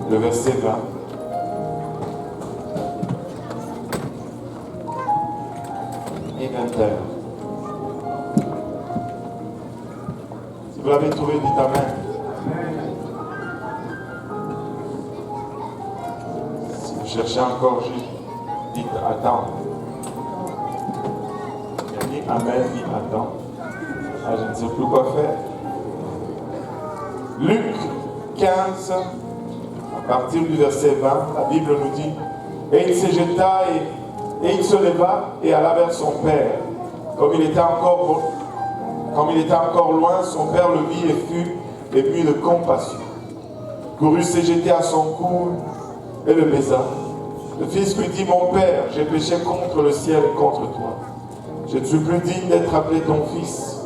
le verset 20. Et 21. Si vous l'avez trouvé, dites Amen. Si vous cherchez encore, dites attends. Ni Amen, ni attends. Ah, je ne sais plus quoi faire. Luc 15, à partir du verset 20, la Bible nous dit: et il se jeta et il se leva et alla vers son père. Comme il était encore loin, son père le vit et fut ému de compassion. Courut se jeter à son cou et le baisa. Le fils lui dit: mon père, j'ai péché contre le ciel et contre toi. Je ne suis plus digne d'être appelé ton fils.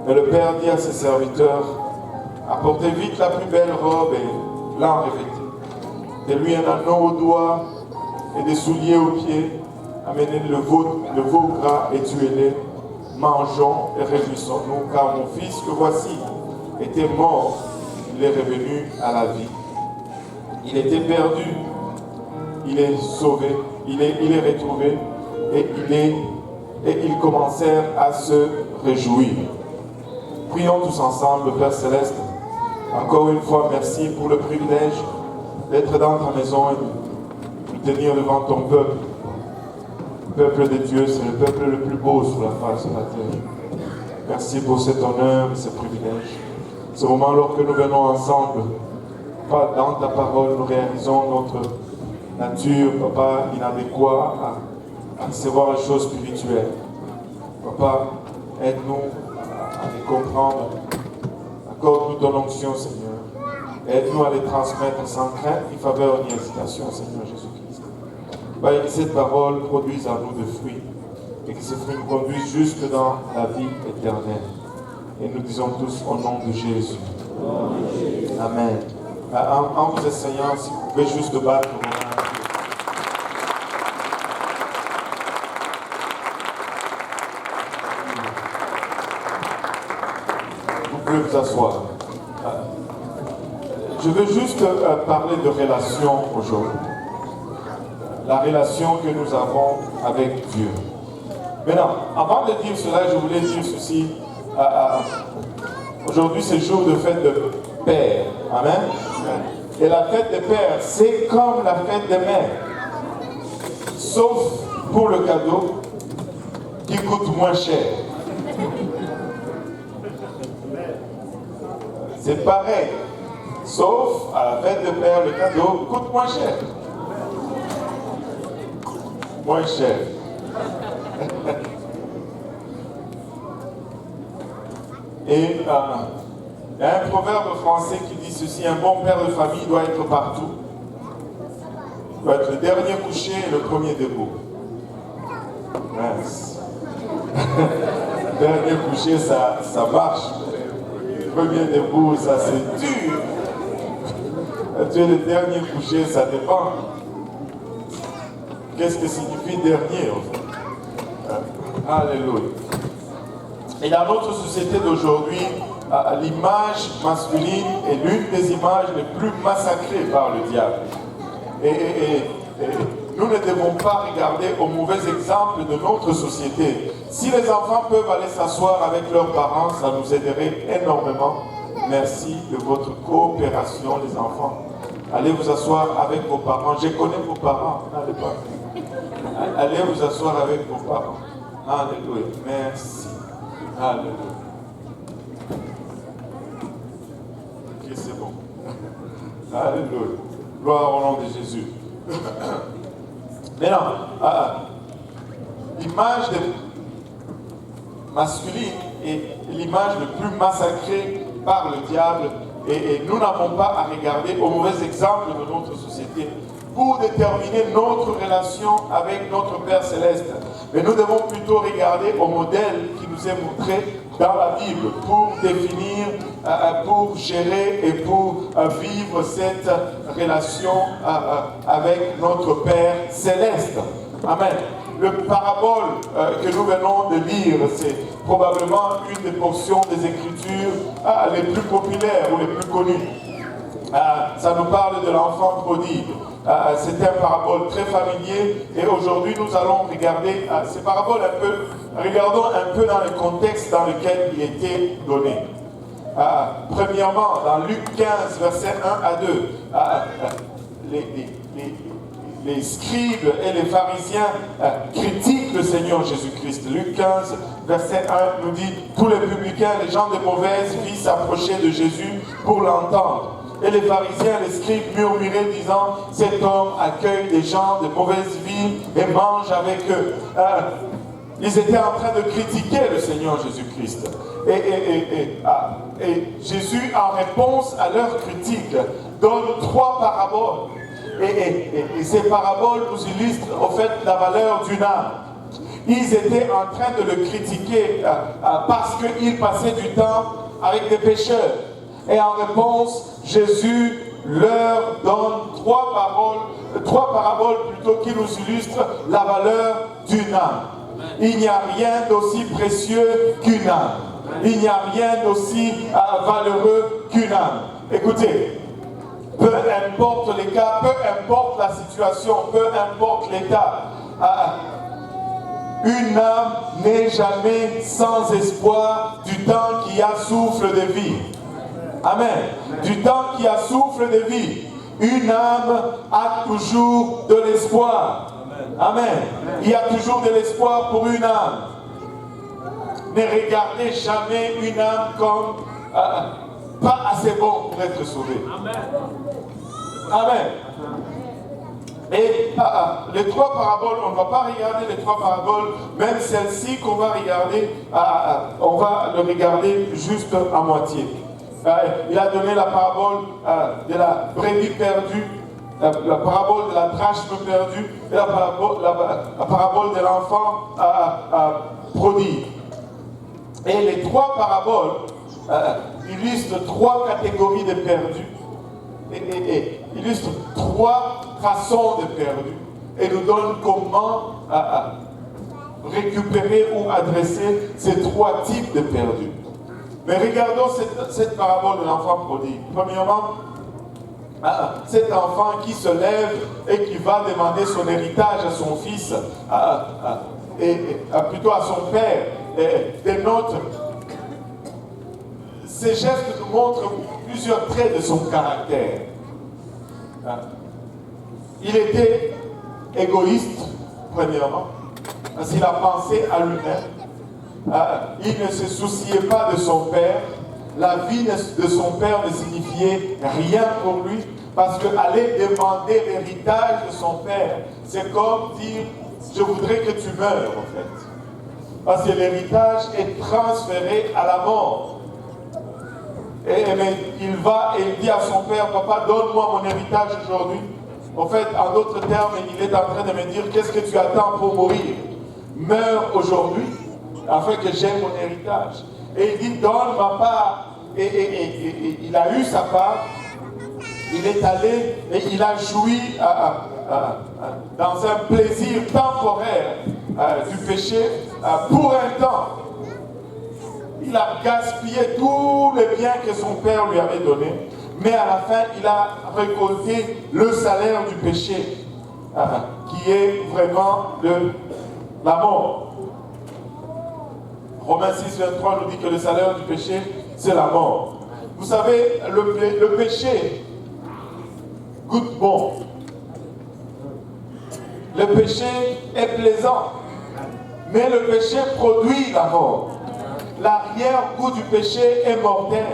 Mais le père dit à ses serviteurs: apportez vite la plus belle robe et l'en revêtez. De lui un anneau au doigt et des souliers aux pieds. Amenez le veau gras et tuez-les. Mangeons et réjouissons-nous, car mon fils que voici était mort, il est revenu à la vie. Il était perdu, il est sauvé, il est retrouvé, et ils commencèrent à se réjouir. Prions tous ensemble. Père Céleste, encore une fois, merci pour le privilège d'être dans ta maison et de tenir devant ton peuple. Le peuple de Dieu, c'est le peuple le plus beau sur la face de la terre. Merci pour cet honneur et ce privilège. Ce moment, lorsque nous venons ensemble, Papa, dans ta parole, nous réalisons notre nature, Papa, inadéquate à recevoir les choses spirituelles. Papa, aide-nous à les comprendre. Accorde-nous ton onction, Seigneur. Aide-nous à les transmettre sans crainte, ni faveur, ni hésitation, Seigneur Jésus-Christ. Papa, et que cette parole produise en nous des fruits, et que ces fruits nous conduisent jusque dans la vie éternelle. Et nous disons tous au nom de Jésus. Amen. En vous essayant, si vous pouvez juste battre vos mains. Vous pouvez vous asseoir. Je veux juste parler de relation aujourd'hui. La relation que nous avons avec Dieu. Maintenant, avant de dire cela, je voulais dire ceci. Aujourd'hui, c'est jour de fête de Père. Amen. Et la fête des pères, c'est comme la fête des mères. Sauf pour le cadeau qui coûte moins cher. C'est pareil. Sauf à la fête des pères, le cadeau coûte moins cher. Moins cher. Et il y a un proverbe français qui dit ceci: un bon père de famille doit être partout. Il doit être le dernier couché et le premier debout. Mince. Le dernier couché, ça marche. Le premier debout, ça c'est dur. Tu es le dernier couché, ça dépend. Qu'est-ce que signifie dernier en fait? Alléluia. Et dans notre société d'aujourd'hui, l'image masculine est l'une des images les plus massacrées par le diable. Et nous ne devons pas regarder au mauvais exemple de notre société. Si les enfants peuvent aller s'asseoir avec leurs parents, ça nous aiderait énormément. Merci de votre coopération, les enfants. Allez vous asseoir avec vos parents. Je connais vos parents. N'allez pas. Allez vous asseoir avec vos parents. Alléluia. Merci. Alléluia. Ok, c'est bon. Alléluia. Gloire au nom de Jésus. Maintenant, l'image masculine est l'image le plus massacrée par le diable, et nous n'avons pas à regarder au mauvais exemple de notre société pour déterminer notre relation avec notre Père Céleste. Mais nous devons plutôt regarder au modèle qui nous est montré dans la Bible pour définir, pour gérer et pour vivre cette relation avec notre Père Céleste. Amen. Le parabole que nous venons de lire, c'est probablement une des portions des Écritures les plus populaires ou les plus connues. Ça nous parle de l'enfant prodigue. C'est un parabole très familier et aujourd'hui nous allons regarder ces paraboles un peu, regardons un peu dans le contexte dans lequel il était donné. Premièrement, dans Luc 15, versets 1 à 2, les scribes et les pharisiens critiquent le Seigneur Jésus-Christ. Luc 15, verset 1 nous dit « Tous les publicains, les gens de mauvaise vie s'approchaient de Jésus pour l'entendre. Et les pharisiens, les scribes murmuraient disant « Cet homme accueille des gens de mauvaise vie et mange avec eux. » Ils étaient en train de critiquer le Seigneur Jésus-Christ. Et Jésus, en réponse à leur critique, donne 3 paraboles. Et ces paraboles nous illustrent au fait la valeur d'une âme. Ils étaient en train de le critiquer parce qu'ils passaient du temps avec des pécheurs. Et en réponse, Jésus leur donne 3 paraboles plutôt qui nous illustrent la valeur d'une âme. Il n'y a rien d'aussi précieux qu'une âme. Il n'y a rien d'aussi valeureux qu'une âme. Écoutez, peu importe les cas, peu importe la situation, peu importe l'état, une âme n'est jamais sans espoir du temps qui a souffle de vie. Amen. Du temps qui a souffle de vie, une âme a toujours de l'espoir. Amen. Il y a toujours de l'espoir pour une âme. Ne regardez jamais une âme comme pas assez bon pour être sauvé. Amen. Et les 3 paraboles, on ne va pas regarder les 3 paraboles, même celle-ci qu'on va regarder, on va le regarder juste à moitié. Il a donné la parabole de la brebis perdue, la parabole de la drachme perdue et la parabole de l'enfant prodigue. Et les 3 paraboles illustrent 3 catégories de perdus et illustrent 3 façons de perdus et nous donnent comment récupérer ou adresser ces 3 types de perdus. Mais regardons cette parabole de l'enfant prodigue. Premièrement, cet enfant qui se lève et qui va demander son héritage à son fils, plutôt à son père, dénote. Ces gestes nous montrent plusieurs traits de son caractère. Il était égoïste, premièrement, parce qu'il a pensé à lui-même. Il ne se souciait pas de son père. La vie de son père ne signifiait rien pour lui, parce qu'aller demander l'héritage de son père, c'est comme dire « je voudrais que tu meurs » en fait. Parce que l'héritage est transféré à la mort. Mais il va et il dit à son père « Papa, donne-moi mon héritage aujourd'hui ». En fait, en d'autres termes, il est en train de me dire « Qu'est-ce que tu attends pour mourir? Meurs aujourd'hui, afin que j'aie mon héritage. » Et il dit « Donne ma part ». Et il a eu sa part. Il est allé et il a joui dans un plaisir temporaire du péché pour un temps. Il a gaspillé tous les biens que son père lui avait donnés, mais à la fin, il a récolté le salaire du péché, qui est vraiment la mort. Romains 6, 23 nous dit que le salaire du péché, c'est la mort. Vous savez, le péché goûte bon. Le péché est plaisant, mais le péché produit la mort. L'arrière-goût du péché est mortel.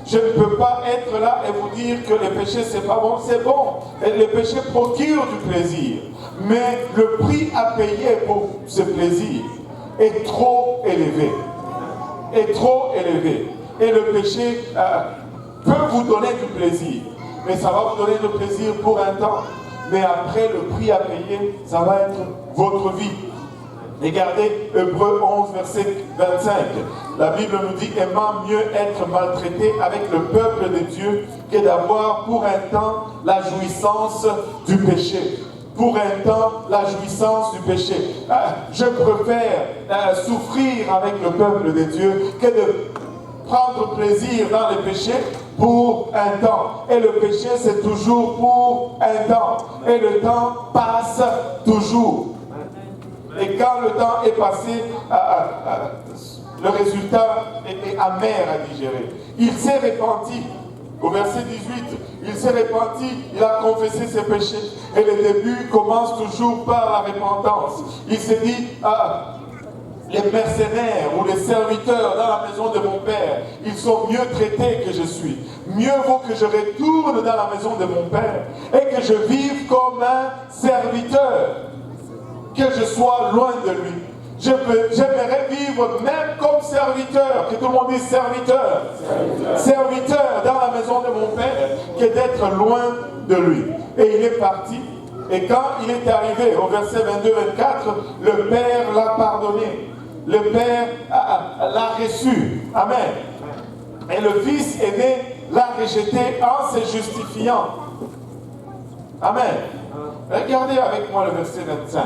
Je ne peux pas être là et vous dire que le péché c'est pas bon, c'est bon. Et le péché procure du plaisir. Mais le prix à payer pour ce plaisir est trop élevé. Est trop élevé. Et le péché peut vous donner du plaisir. Mais ça va vous donner du plaisir pour un temps. Mais après, le prix à payer, ça va être votre vie. Regardez Hébreux 11, verset 25. La Bible nous dit « Aimant mieux être maltraité avec le peuple de Dieu que d'avoir pour un temps la jouissance du péché. » Pour un temps, la jouissance du péché. Je préfère souffrir avec le peuple de Dieu que de prendre plaisir dans le péché pour un temps. Et le péché, c'est toujours pour un temps. Et le temps passe toujours. Et quand le temps est passé, le résultat est amer à digérer. Il s'est repenti. Au verset 18, il s'est repenti, il a confessé ses péchés. Et le début commence toujours par la repentance. Il s'est dit, les mercenaires ou les serviteurs dans la maison de mon père, ils sont mieux traités que je suis. Mieux vaut que je retourne dans la maison de mon père et que je vive comme un serviteur, que je sois loin de lui. J'aimerais vivre même comme serviteur, que tout le monde dise serviteur. Serviteur dans la maison de mon père, que d'être loin de lui. Et il est parti. Et quand il est arrivé au verset 22-24, le Père l'a pardonné. Le Père l'a reçu. Amen. Et le Fils aîné l'a rejeté en se justifiant. Amen. Regardez avec moi le verset 25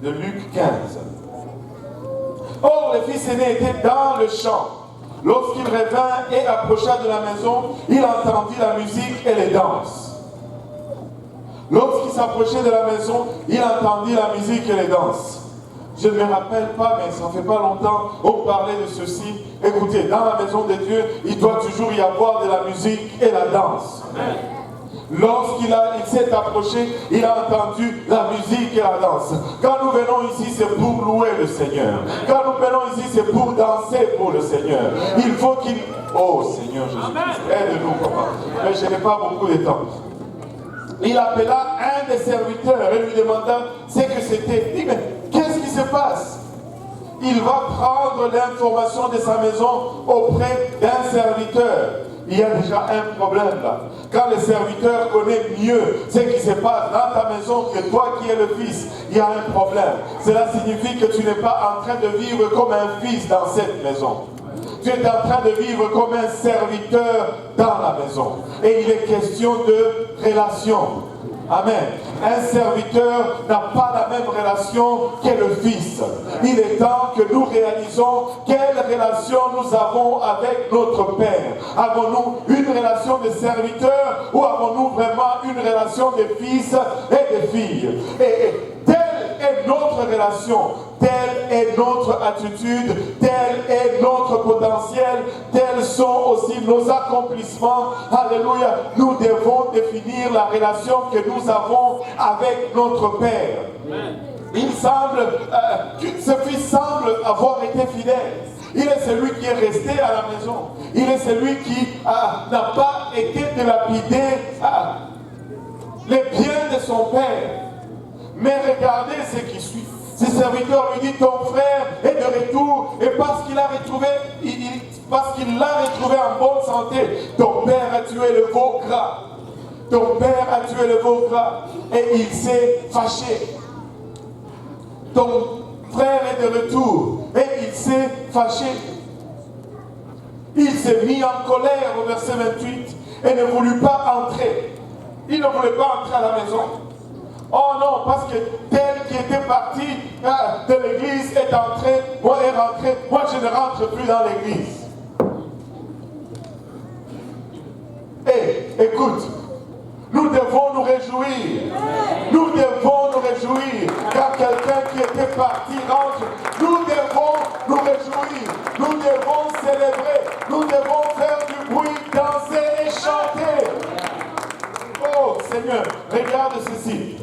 de Luc 15. Or, le fils aîné était dans le champ. Lorsqu'il revint et approcha de la maison, il entendit la musique et les danses. Lorsqu'il s'approchait de la maison, il entendit la musique et les danses. Je ne me rappelle pas, mais ça ne fait pas longtemps, on parlait de ceci. Écoutez, dans la maison de Dieu, il doit toujours y avoir de la musique et la danse. Amen. Lorsqu'il s'est approché, il a entendu la musique et la danse. Quand nous venons ici, c'est pour louer le Seigneur. Quand nous venons ici, c'est pour danser pour le Seigneur. Il faut qu'il... Oh Seigneur Jésus-Christ, aide-nous, papa. Mais je n'ai pas beaucoup de temps. Il appela un des serviteurs et lui demanda ce que c'était. Il dit, mais qu'est-ce qui se passe? Il va prendre l'information de sa maison auprès d'un serviteur. Il y a déjà un problème là. Quand le serviteur connaît mieux ce qui se passe dans ta maison que toi qui es le fils, il y a un problème. Cela signifie que tu n'es pas en train de vivre comme un fils dans cette maison. Tu es en train de vivre comme un serviteur dans la maison. Et il est question de relation. Amen. Un serviteur n'a pas la même relation que le Fils. Il est temps que nous réalisons quelle relation nous avons avec notre Père. Avons-nous une relation de serviteur ou avons-nous vraiment une relation de fils et de filles? Et telle est notre relation, telle est notre attitude, tel est notre potentiel, tels sont aussi nos accomplissements. Alléluia. Nous devons définir la relation que nous avons avec notre Père. Amen. Il semble, ce fils semble avoir été fidèle. Il est celui qui est resté à la maison. Il est celui qui n'a pas été dilapidé les biens de son père. Mais regardez ce qui suit. Ce serviteur lui dit, ton frère est de retour, et parce qu'il l'a retrouvé en bonne santé, ton père a tué le veau gras. Ton père a tué le veau gras et il s'est fâché. Ton frère est de retour et il s'est fâché. Il s'est mis en colère au verset 28 et ne voulut pas entrer. Il ne voulait pas entrer à la maison. Oh non, parce que tel qui était parti de l'église est rentré. Moi je ne rentre plus dans l'église. Et écoute, nous devons nous réjouir. Nous devons nous réjouir. Quand quelqu'un qui était parti rentre, nous devons nous réjouir. Nous devons célébrer. Nous devons faire du bruit, danser et chanter. Oh Seigneur, regarde ceci.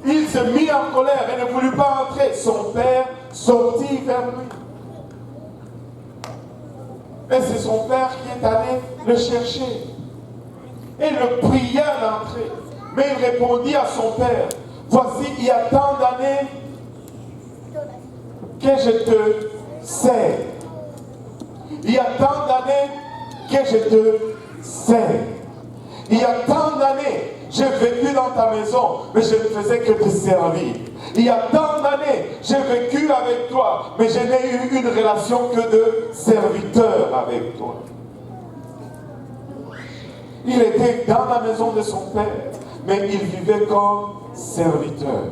Il se mit en colère et ne voulut pas entrer. Son père sortit vers lui. Et c'est son père qui est allé le chercher. Et le pria d'entrer. Mais il répondit à son père, voici, il y a tant d'années que je te sers. Il y a tant d'années que je te sers. Il y a tant d'années, j'ai vécu dans ta maison, mais je ne faisais que te servir. Il y a tant d'années, j'ai vécu avec toi, mais je n'ai eu une relation que de serviteur avec toi. Il était dans la maison de son père, mais il vivait comme serviteur.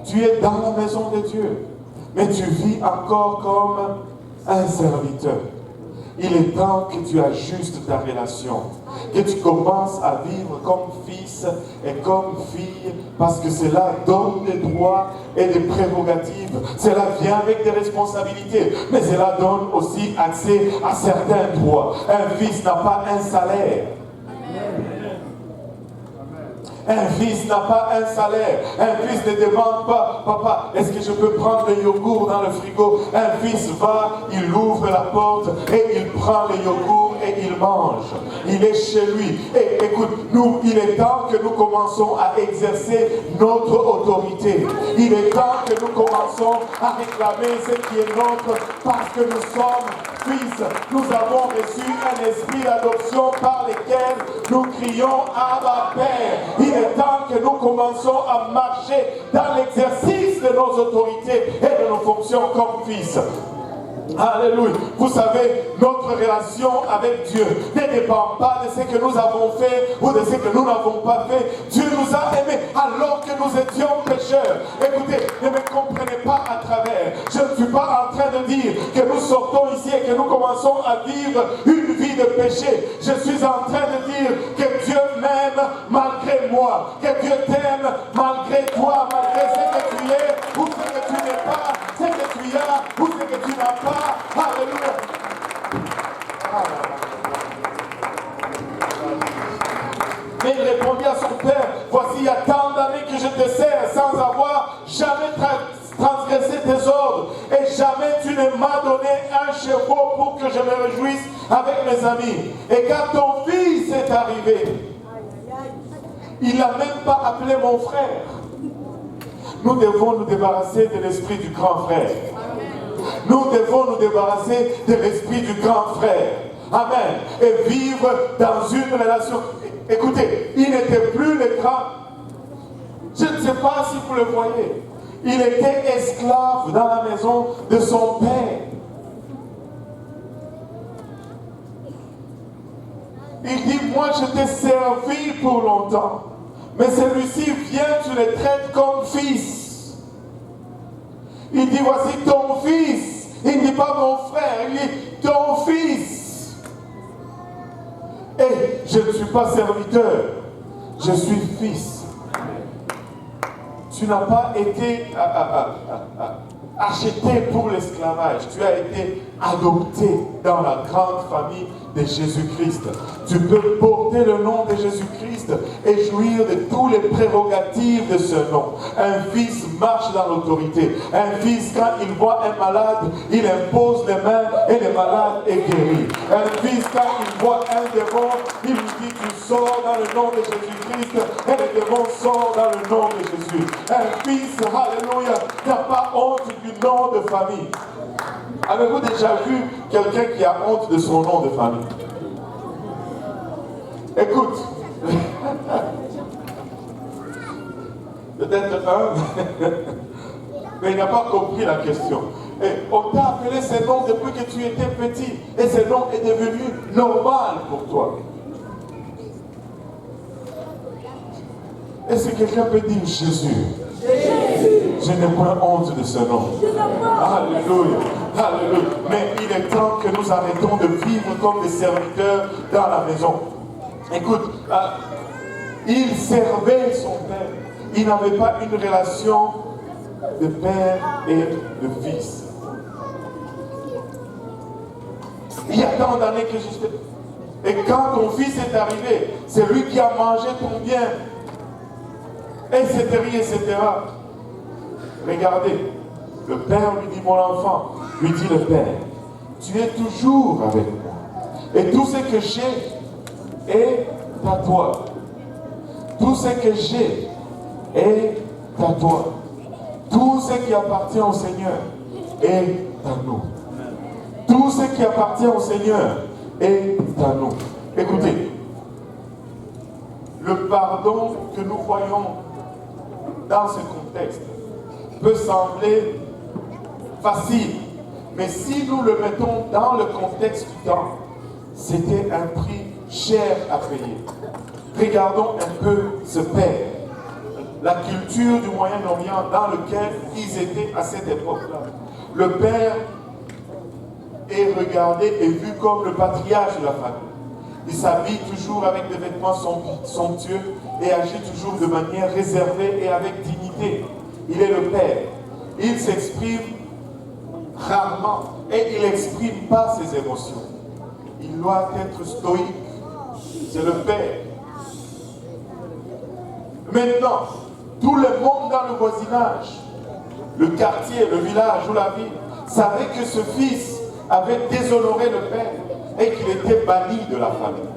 Tu es dans la maison de Dieu, mais tu vis encore comme un serviteur. Il est temps que tu ajustes ta relation, que tu commences à vivre comme fils et comme fille, parce que cela donne des droits et des prérogatives. Cela vient avec des responsabilités, mais cela donne aussi accès à certains droits. Un fils n'a pas un salaire. Un fils n'a pas un salaire. Un fils ne demande pas, papa, est-ce que je peux prendre le yogourt dans le frigo? Un fils va, il ouvre la porte et il prend le yogourt et il mange. Il est chez lui. Et écoute, nous, il est temps que nous commençons à exercer notre autorité. Il est temps que nous commençons à réclamer ce qui est notre, parce que nous sommes fils. Nous avons reçu un esprit d'adoption par lequel nous crions Abba Père. Il est temps que nous commençons à marcher dans l'exercice de nos autorités et de nos fonctions comme fils. Alléluia. Vous savez, notre relation avec Dieu ne dépend pas de ce que nous avons fait ou de ce que nous n'avons pas fait. Dieu nous a aimés alors que nous étions pécheurs. Écoutez, ne me comprenez pas à travers. Je ne suis pas en train de dire que nous sortons ici et que nous commençons à vivre une vie de péché. Je suis en train de dire que Dieu m'aime malgré moi, que Dieu t'aime malgré toi, malgré ce que tu es ou ce que tu n'es pas, ce que tu as ou ce que tu n'as pas. Alléluia. Mais il répondit à son père, voici il y a tant d'années que je te sers sans avoir jamais transgressé tes ordres, et jamais tu ne m'as donné un chevreau pour que je me réjouisse avec mes amis. Et quand ton fils est arrivé, il n'a même pas appelé mon frère. Nous devons nous débarrasser de l'esprit du grand frère. Nous devons nous débarrasser de l'esprit du grand frère. Amen. Et vivre dans une relation. Écoutez, il n'était plus le grand. Je ne sais pas si vous le voyez. Il était esclave dans la maison de son père. Il dit, moi je t'ai servi pour longtemps. Mais celui-ci vient, tu le traites comme fils. Il dit, voici ton fils. Il ne dit pas mon frère, il dit ton fils. Et je ne suis pas serviteur, je suis fils. Tu n'as pas été acheté pour l'esclavage, tu as été adopté dans la grande famille de Jésus-Christ. Tu peux porter le nom de Jésus-Christ et jouir de tous les prérogatives de ce nom. Un fils marche dans l'autorité. Un fils, quand il voit un malade, il impose les mains et le malade est guéri. Un fils, quand il voit un démon, il lui dit, tu sors dans le nom de Jésus-Christ et le démon sort dans le nom de Jésus. Un fils, alléluia, n'a pas honte du nom de famille. Avez-vous déjà vu quelqu'un qui a honte de son nom de famille? Écoute, peut-être un, mais il n'a pas compris la question. Et on t'a appelé ce nom depuis que tu étais petit, et ce nom est devenu normal pour toi. Est-ce que quelqu'un peut dire Jésus? Je n'ai pas honte de ce nom. Alléluia. Alléluia. Mais il est temps que nous arrêtons de vivre comme des serviteurs dans la maison. Écoute, il servait son père. Il n'avait pas une relation de père et de fils. Il y a tant d'années que je... Et quand ton fils est arrivé, c'est lui qui a mangé ton bien. Etc. etc. Regardez, le père lui dit, mon enfant, lui dit le père, tu es toujours avec moi. Et tout ce que j'ai est à toi. Tout ce que j'ai est à toi. Tout ce qui appartient au Seigneur est à nous. Tout ce qui appartient au Seigneur est à nous. Écoutez, le pardon que nous voyons dans ce contexte peut sembler facile, mais si nous le mettons dans le contexte du temps, c'était un prix cher à payer. Regardons un peu ce père, la culture du Moyen-Orient dans lequel ils étaient à cette époque-là. Le père est regardé et vu comme le patriarche de la famille. Il s'habille toujours avec des vêtements somptueux et agit toujours de manière réservée et avec dignité. Il est le Père. Il s'exprime rarement et il n'exprime pas ses émotions. Il doit être stoïque. C'est le Père. Maintenant, tout le monde dans le voisinage, le quartier, le village ou la ville, savait que ce fils avait déshonoré le Père et qu'il était banni de la famille.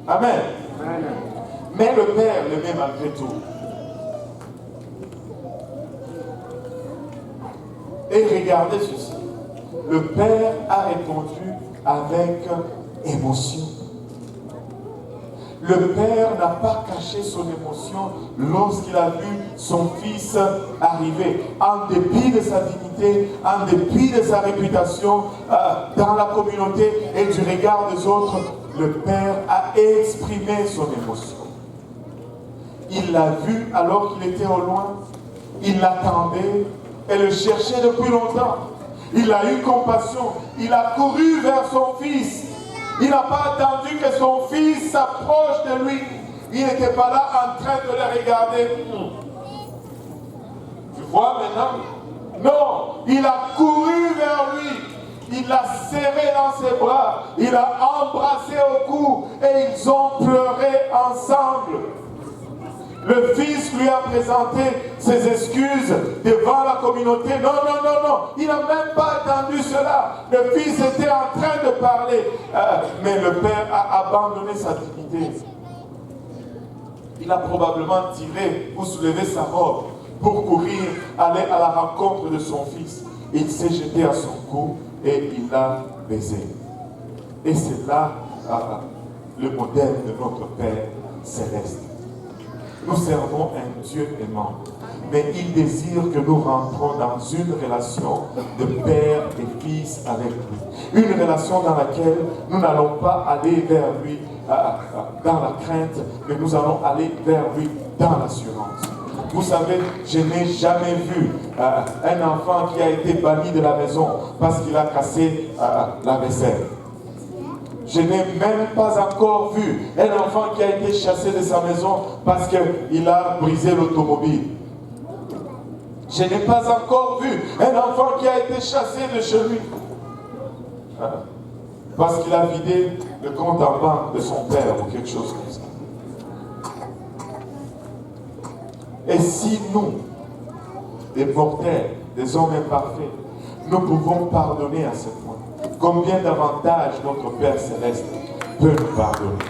Amen. Amen. Mais le Père l'aimait malgré tout. Et regardez ceci. Le Père a répondu avec émotion. Le Père n'a pas caché son émotion lorsqu'il a vu son fils arriver. En dépit de sa dignité, en dépit de sa réputation dans la communauté et du regard des autres, le Père a exprimé son émotion. Il l'a vu alors qu'il était au loin. Il l'attendait et le cherchait depuis longtemps. Il a eu compassion. Il a couru vers son fils. Il n'a pas attendu que son fils s'approche de lui. Il n'était pas là en train de le regarder. Tu vois maintenant? Non, il a couru vers lui. Il l'a serré dans ses bras. Il l'a embrassé au cou. Et ils ont pleuré ensemble. Le fils lui a présenté ses excuses devant la communauté. Non, non, non, non. Il n'a même pas attendu cela. Le fils était en train de parler. Mais le père a abandonné sa dignité. Il a probablement tiré ou soulevé sa robe pour courir, aller à la rencontre de son fils. Il s'est jeté à son cou et il l'a baisé. Et c'est là le modèle de notre Père céleste. Nous servons un Dieu aimant, mais il désire que nous rentrons dans une relation de père et fils avec lui. Une relation dans laquelle nous n'allons pas aller vers lui dans la crainte, mais nous allons aller vers lui dans l'assurance. Vous savez, je n'ai jamais vu un enfant qui a été banni de la maison parce qu'il a cassé la vaisselle. Je n'ai même pas encore vu un enfant qui a été chassé de sa maison parce qu'il a brisé l'automobile. Je n'ai pas encore vu un enfant qui a été chassé de chez lui parce qu'il a vidé le compte en banque de son père ou quelque chose comme ça. Et si nous, des mortels, des hommes imparfaits, nous pouvons pardonner à ce point, combien davantage notre Père Céleste peut nous pardonner.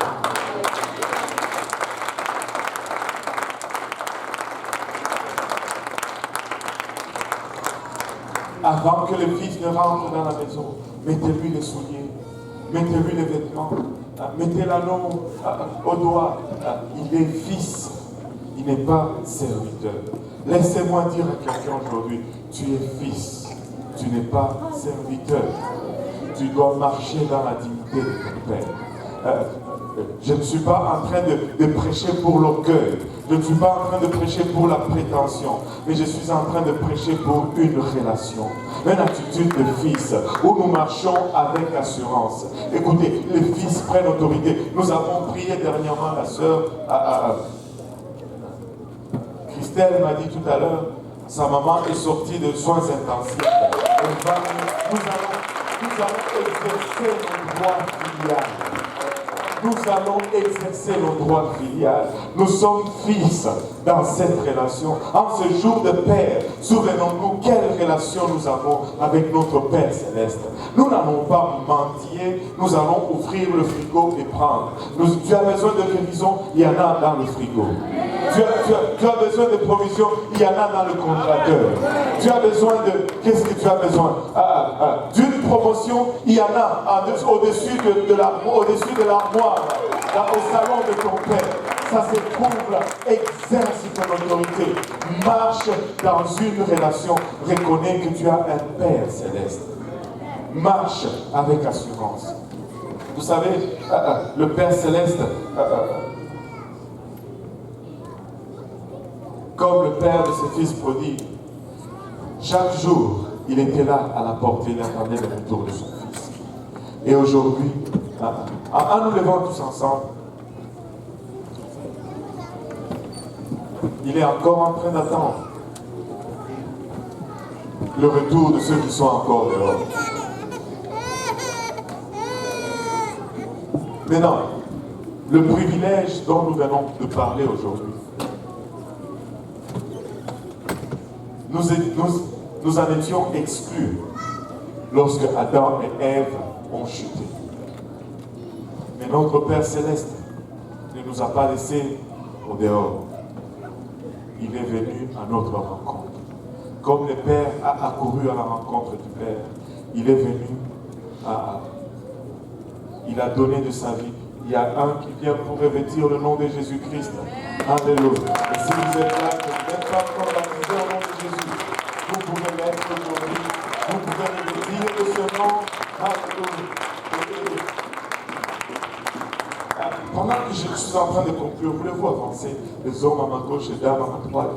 Avant que le fils ne rentre dans la maison, mettez-lui les souliers, mettez-lui les vêtements, mettez l'anneau au doigt. Il est fils, il n'est pas serviteur. Laissez-moi dire à quelqu'un aujourd'hui, tu es fils. Tu n'es pas serviteur. Tu dois marcher dans la dignité de ton Père. Je ne suis pas en train de prêcher pour l'orgueil. Je ne suis pas en train de prêcher pour la prétention. Mais je suis en train de prêcher pour une relation. Une attitude de fils où nous marchons avec assurance. Écoutez, les fils prennent autorité. Nous avons prié dernièrement, la sœur Christelle m'a dit tout à l'heure, sa maman est sortie de soins intensifs. Nous allons exercer nos droits filiales. Nous allons exercer nos droits filiales. Nous sommes fils dans cette relation. En ce jour de Père, souvenons-nous quelle relation nous avons avec notre Père Céleste. Nous n'allons pas mentir, nous allons ouvrir le frigo et prendre. Tu as besoin de guérison, il y en a dans le frigo. Tu as besoin de provision, il y en a dans le congélateur. Tu as besoin de... Qu'est-ce que tu as besoin? D'une promotion, il y en a au-dessus de l'armoire, au salon de ton Père. Ça se trouve, exerce ton autorité. Marche dans une relation. Reconnais que tu as un Père Céleste. Marche avec assurance. Vous savez, le Père Céleste... comme le père de ce fils prodigue, chaque jour, il était là à la porte et il attendait le retour de son fils. Et aujourd'hui, en nous levant tous ensemble, il est encore en train d'attendre le retour de ceux qui sont encore dehors. Maintenant, le privilège dont nous venons de parler aujourd'hui, nous en étions exclus lorsque Adam et Ève ont chuté. Mais notre Père Céleste ne nous a pas laissés au dehors. Il est venu à notre rencontre. Comme le Père a accouru à la rencontre du Père, il est venu il a donné de sa vie. Il y a un qui vient pour revêtir le nom de Jésus-Christ. Alléluia. Et si vous êtes là, que vous n'êtes pas encore baptisé au nom de Jésus, vous pouvez l'être aujourd'hui. Vous pouvez revêtir de ce nom. Alléluia. Pendant que je suis en train de conclure, voulez-vous avancer, les hommes à ma gauche et les dames à ma droite?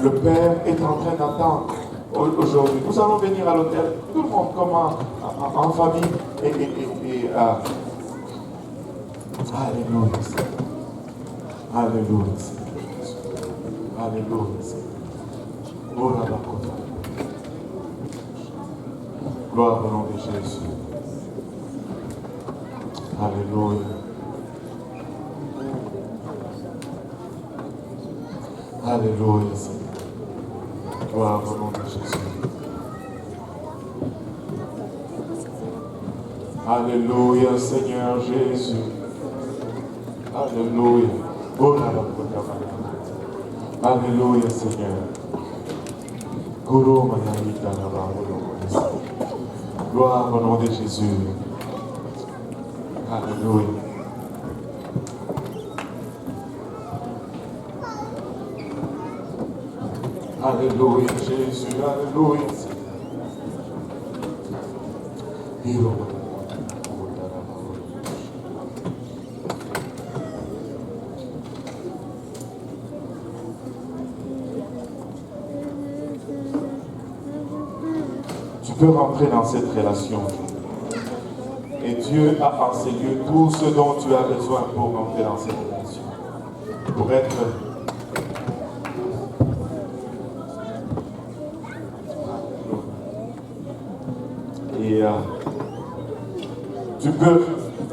Le Père est en train d'attendre aujourd'hui. Nous allons venir à l'hôtel, tout le monde comme en famille. Alléluia. Alléluia. Alléluia. Oh là là, gloire au nom de Jésus. Alléluia. Alléluia, Seigneur. Gloire au nom de Jésus. Alléluia, Seigneur Jésus. Alléluia. Oh là là, alléluia, Seigneur. Gloire au nom de Jésus. Alléluia. Alléluia, Jésus. Alléluia. Tu peux rentrer dans cette relation. Et Dieu a enseigné tout ce dont tu as besoin pour rentrer dans cette relation. Pour être tu peux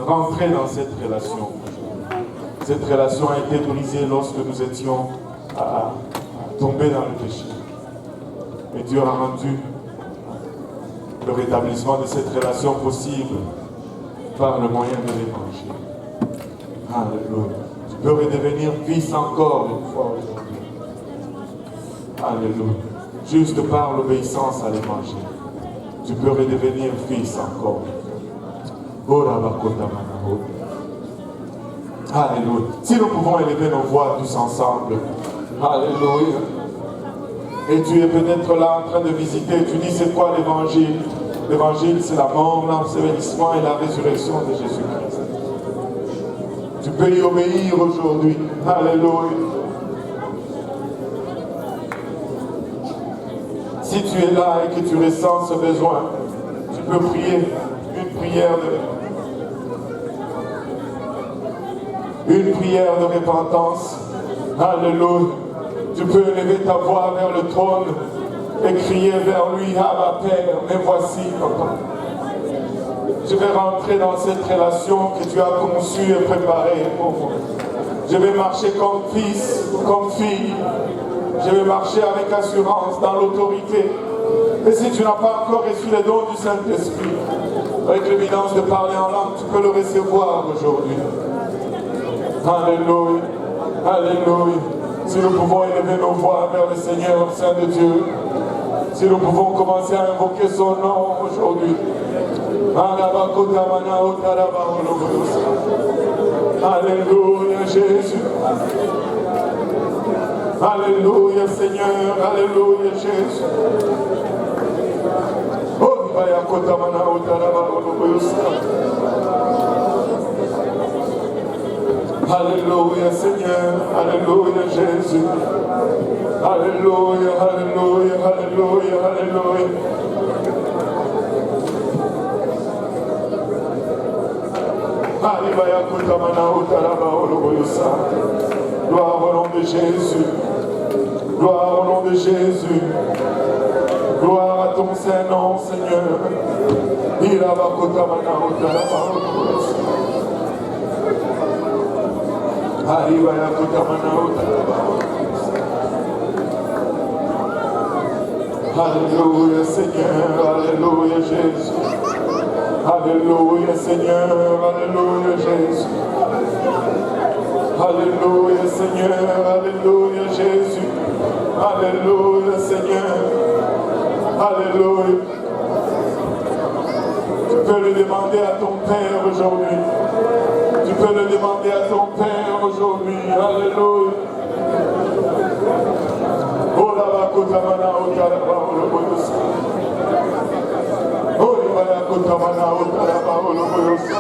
rentrer dans cette relation. Cette relation a été brisée lorsque nous étions tombés dans le péché. Et Dieu a rendu le rétablissement de cette relation possible par le moyen de l'évangile. Alléluia. Tu peux redevenir fils encore une fois aujourd'hui. Alléluia. Juste par l'obéissance à l'évangile. Tu peux redevenir fils encore. Alléluia. Si nous pouvons élever nos voix tous ensemble. Alléluia. Et tu es peut-être là en train de visiter. Tu dis c'est quoi l'évangile? L'évangile c'est la mort, l'ensevelissement et la résurrection de Jésus-Christ. Tu peux y obéir aujourd'hui. Alléluia. Si tu es là et que tu ressens ce besoin, tu peux prier une prière de repentance. Alléluia. Tu peux élever ta voix vers le trône et crier vers lui, Abba Père, me voici, papa. Je vais rentrer dans cette relation que tu as conçue et préparée pour moi. Je vais marcher comme fils, comme fille. Je vais marcher avec assurance dans l'autorité. Et si tu n'as pas encore reçu les dons du Saint-Esprit, avec l'évidence de parler en langue, tu peux le recevoir aujourd'hui. Alléluia. Alléluia. Si nous pouvons élever nos voix vers le Seigneur, Saint de Dieu, si nous pouvons commencer à invoquer son nom aujourd'hui. Alléluia, Jésus. Alléluia, Seigneur. Alléluia, Jésus. Alléluia Seigneur, Alléluia Jésus. Alléluia, Alléluia, Alléluia, Alléluia. Gloire au nom de Jésus. Gloire au nom de Jésus. Gloire à ton Saint-Nom, Seigneur. Alléluia Seigneur, Alléluia Jésus. Alléluia Seigneur, Alléluia Jésus. Alléluia Seigneur, Alléluia Jésus. Alléluia Seigneur. Alléluia. Tu peux le demander à ton Père aujourd'hui. Tu peux le demander à ton Père aujourd'hui. Alléluia. Oh la bakotamana otaraba oloboyosa. Oh la bakotamana otaraba oloboyosa.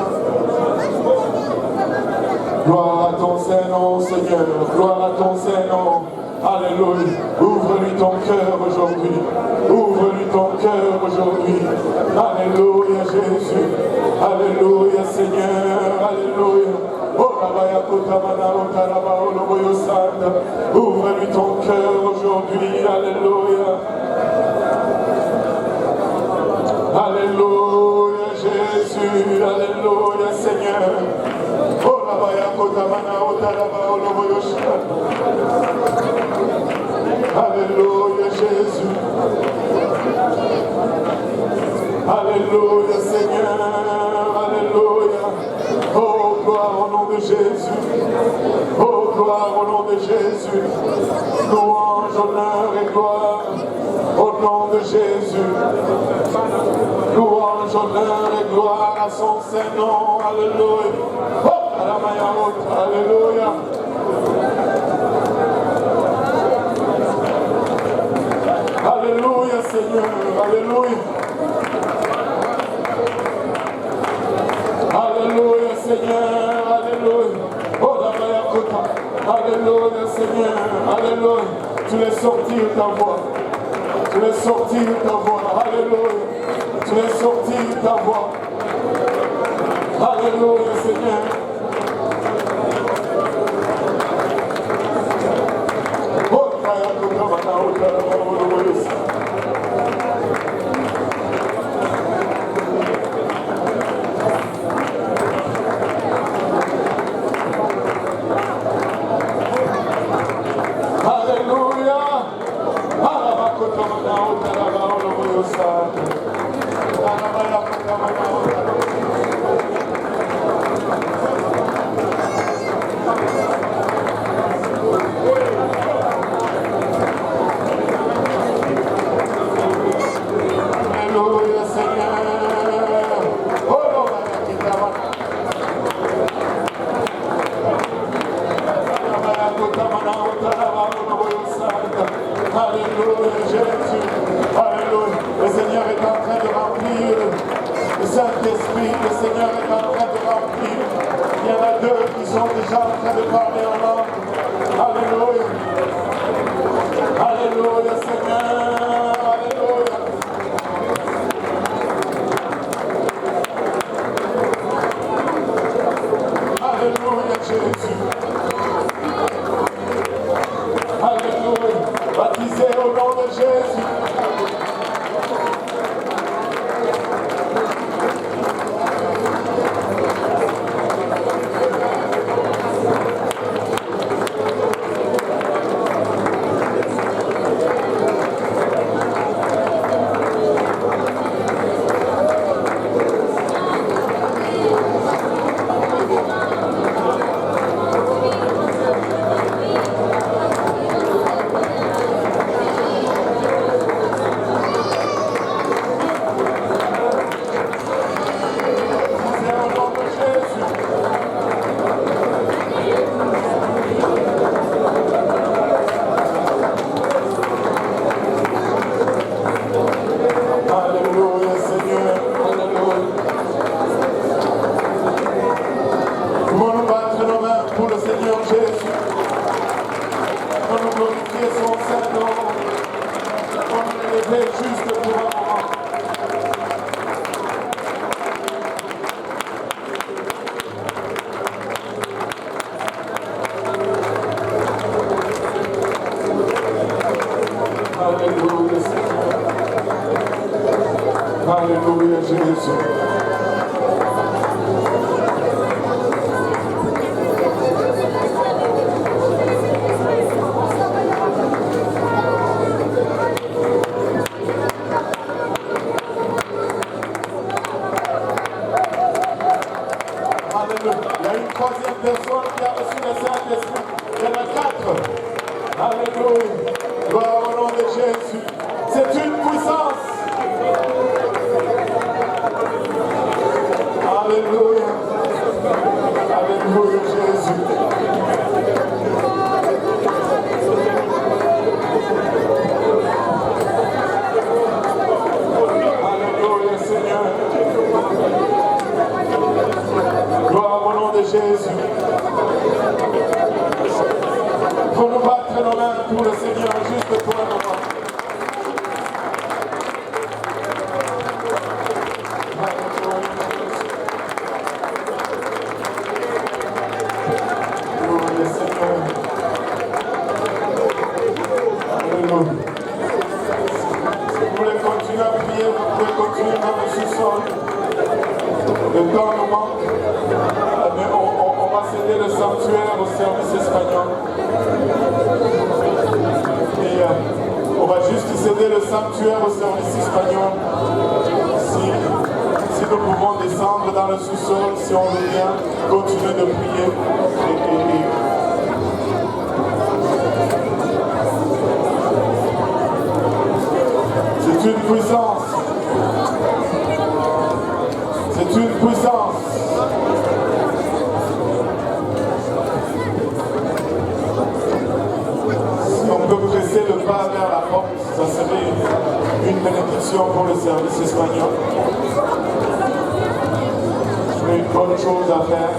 Gloire à ton Saint-Nom, Seigneur. Gloire à ton Saint-Nom. Alléluia. Ouvre-lui ton cœur aujourd'hui. Ouvre-lui ton cœur aujourd'hui. Alléluia, Jésus. Alléluia, Seigneur. Alléluia. Ouvre-lui ton cœur aujourd'hui. Alléluia. Alléluia, Jésus. Alléluia, Seigneur. Alléluia Jésus. Alléluia Seigneur. Alléluia. Oh gloire au nom de Jésus. Oh gloire au nom de Jésus. Louange, honneur et gloire au nom de Jésus. Louange, honneur et gloire à son Saint-Nom. Alléluia. Oh, alléluia. Alléluia Seigneur, Alléluia. Alléluia Seigneur, Alléluia. Oh la Alléluia Seigneur, Alléluia. Tu laisses sortir ta voix. Tu laisses sortir ta voix. Alléluia. Tu laisses sortir ta voix. Alléluia Seigneur. Alléluia, Jésus. Alléluia. Le Seigneur est en train de remplir le Saint-Esprit. Le Seigneur est en train de remplir. Il y en a deux qui sont déjà en train de parler en langue. Alléluia. Alléluia, Seigneur. Alléluia. Alléluia, Jésus. Alléluia. Baptisé au nom de Jésus. Jésus. Alléluia. Il y a une troisième personne qui a reçu le Saint-Esprit. Il y en a 4. Alléluia. Gloire au nom de Jésus. C'est une puissance. Alléluia. Alléluia, Jésus. Alléluia, Seigneur. Gloire au nom de Jésus. Pour nous battre nos mains pour le Seigneur, juste pour un moment. Gloire Seigneur. Alléluia. Si vous voulez continuer à prier, vous pouvez continuer dans le sous-sol. Le temps nous manque. Mais on va céder le sanctuaire au service espagnol. Et on va juste céder le sanctuaire au service espagnol. Si nous pouvons descendre dans le sous-sol, si on veut bien continuer de prier. C'est une puissance. C'est une puissance. Si on peut presser le pas vers la porte, ça serait une bénédiction pour le service espagnol. C'est une bonne chose à faire.